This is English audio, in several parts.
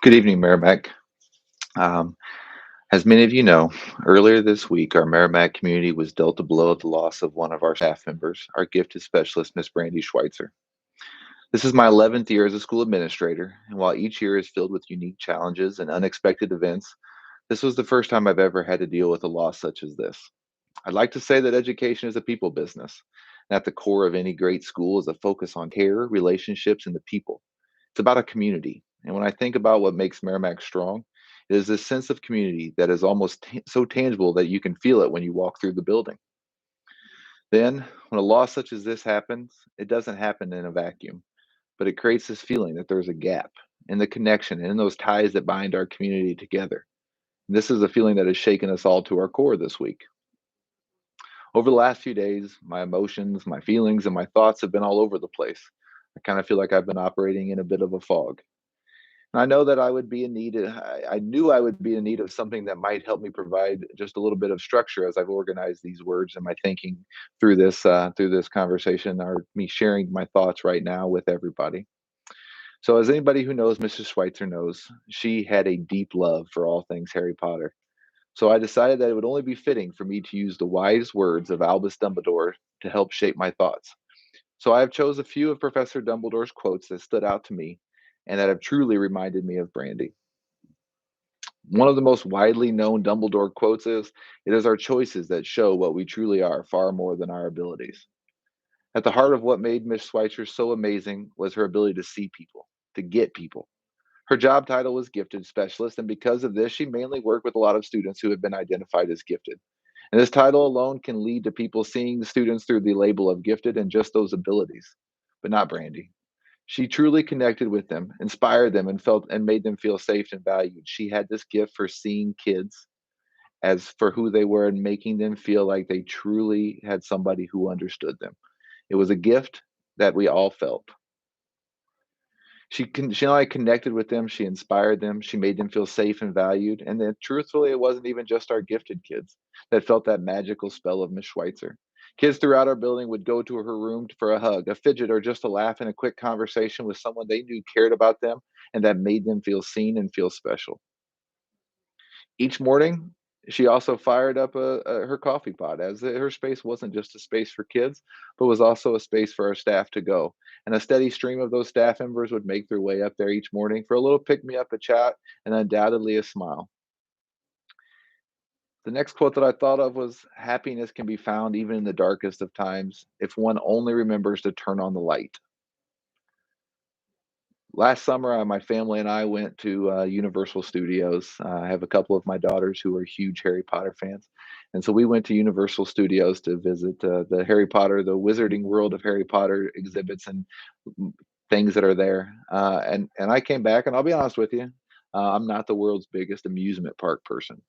Good evening, Merrimack. Um, as many of you know, earlier this week, our Merrimack community was dealt a blow at the loss of one of our staff members, our gifted specialist, Miss Brandy Schweitzer. This is my 11th year as a school administrator, and while each year is filled with unique challenges and unexpected events, this was the first time I've ever had to deal with a loss such as this. I'd like to say that education is a people business, and at the core of any great school is a focus on care, relationships, and the people. It's about a community. And when I think about what makes Merrimack strong, it is this sense of community that is almost so tangible that you can feel it when you walk through the building. Then, when a loss such as this happens, it doesn't happen in a vacuum, but it creates this feeling that there's a gap in the connection and in those ties that bind our community together. And this is a feeling that has shaken us all to our core this week. Over the last few days, my emotions, my feelings, and my thoughts have been all over the place. I kind of feel like I've been operating in a bit of a fog. And I know that I would be in need. I knew I would be in need of something that might help me provide just a little bit of structure as I've organized these words and my thinking through this conversation, or me sharing my thoughts right now with everybody. So, as anybody who knows Mrs. Schweitzer knows, she had a deep love for all things Harry Potter. So I decided that it would only be fitting for me to use the wise words of Albus Dumbledore to help shape my thoughts. So I have chose a few of Professor Dumbledore's quotes that stood out to me and that have truly reminded me of Brandy. One of the most widely known Dumbledore quotes is, "It is our choices that show what we truly are far more than our abilities." At the heart of what made Miss Schweitzer so amazing was her ability to see people, to get people. Her job title was gifted specialist, and because of this, she mainly worked with a lot of students who had been identified as gifted. And this title alone can lead to people seeing the students through the label of gifted and just those abilities, but not Brandy. She truly connected with them, inspired them, and felt and made them feel safe and valued. She had this gift for seeing kids as for who they were and making them feel like they truly had somebody who understood them. It was a gift that we all felt. She not only connected with them, she inspired them, she made them feel safe and valued, and then truthfully, it wasn't even just our gifted kids that felt that magical spell of Miss Schweitzer. Kids throughout our building would go to her room for a hug, a fidget, or just a laugh and a quick conversation with someone they knew cared about them and that made them feel seen and feel special. Each morning, she also fired up her coffee pot, as her space wasn't just a space for kids, but was also a space for our staff to go. And a steady stream of those staff members would make their way up there each morning for a little pick me up, a chat, and undoubtedly a smile. The next quote that I thought of was, "Happiness can be found even in the darkest of times if one only remembers to turn on the light." Last summer, my family and I went to Universal Studios. I have a couple of my daughters who are huge Harry Potter fans, and so we went to Universal Studios to visit the Harry Potter, the Wizarding World of Harry Potter exhibits and m- things that are there. And I came back, and I'll be honest with you, I'm not the world's biggest amusement park person.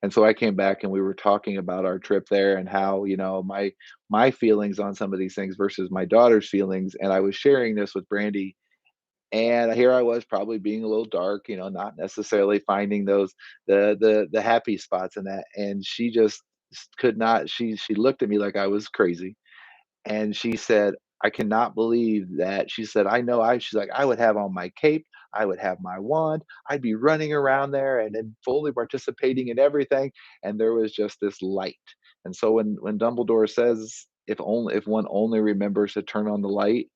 And so I came back, and we were talking about our trip there and how my feelings on some of these things versus my daughter's feelings, and I was sharing this with Brandy, and here I was probably being a little dark, not necessarily finding those the happy spots in that. And she just could not. She looked at me like I was crazy, and she said, "I cannot believe that." She said, "I know." She's like, "I would have on my cape, I would have my wand, I'd be running around there and fully participating in everything." And there was just this light. And so when Dumbledore says, if one only remembers to turn on the light,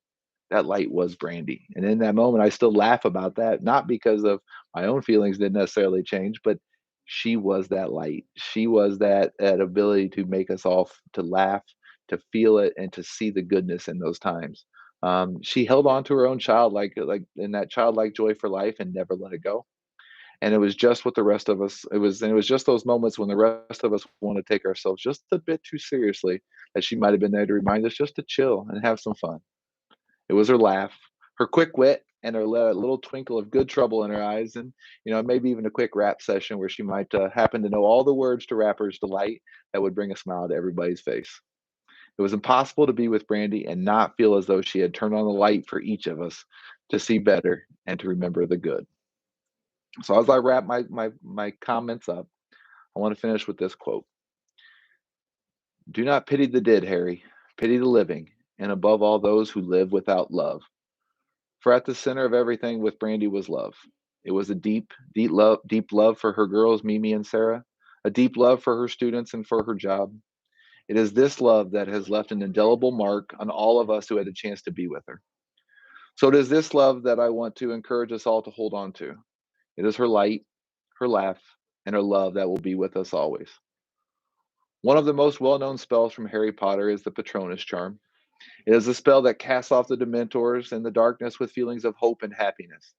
that light was Brandy. And in that moment, I still laugh about that, not because of my own feelings didn't necessarily change, but she was that light. She was that ability to make us all to laugh, to feel it, and to see the goodness in those times. She held on to her own child like in that childlike joy for life and never let it go. And it was just what the rest of us. It was just those moments when the rest of us want to take ourselves just a bit too seriously that she might have been there to remind us just to chill and have some fun. It was her laugh, her quick wit, and her little twinkle of good trouble in her eyes, and maybe even a quick rap session where she might happen to know all the words to rappers' delight that would bring a smile to everybody's face. It was impossible to be with Brandy and not feel as though she had turned on the light for each of us to see better and to remember the good. So as I wrap my comments up, I want to finish with this quote: "Do not pity the dead, Harry. Pity the living, and above all those who live without love. For at the center of everything with Brandy was love. It was a deep love for her girls, Mimi and Sarah, a deep love for her students and for her job. It is this love that has left an indelible mark on all of us who had a chance to be with her. So it is this love that I want to encourage us all to hold on to. It is her light, her laugh, and her love that will be with us always. One of the most well known spells from Harry Potter is the Patronus charm. It is a spell that casts off the Dementors and the darkness with feelings of hope and happiness.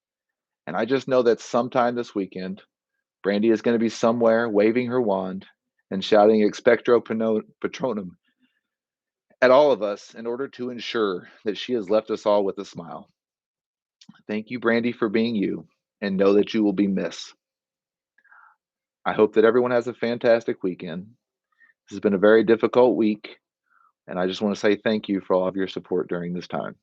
And I just know that sometime this weekend, Brandy is going to be somewhere waving her wand and shouting Expectro Patronum at all of us in order to ensure that she has left us all with a smile. Thank you, Brandy, for being you, and know that you will be missed. I hope that everyone has a fantastic weekend. This has been a very difficult week, and I just want to say thank you for all of your support during this time.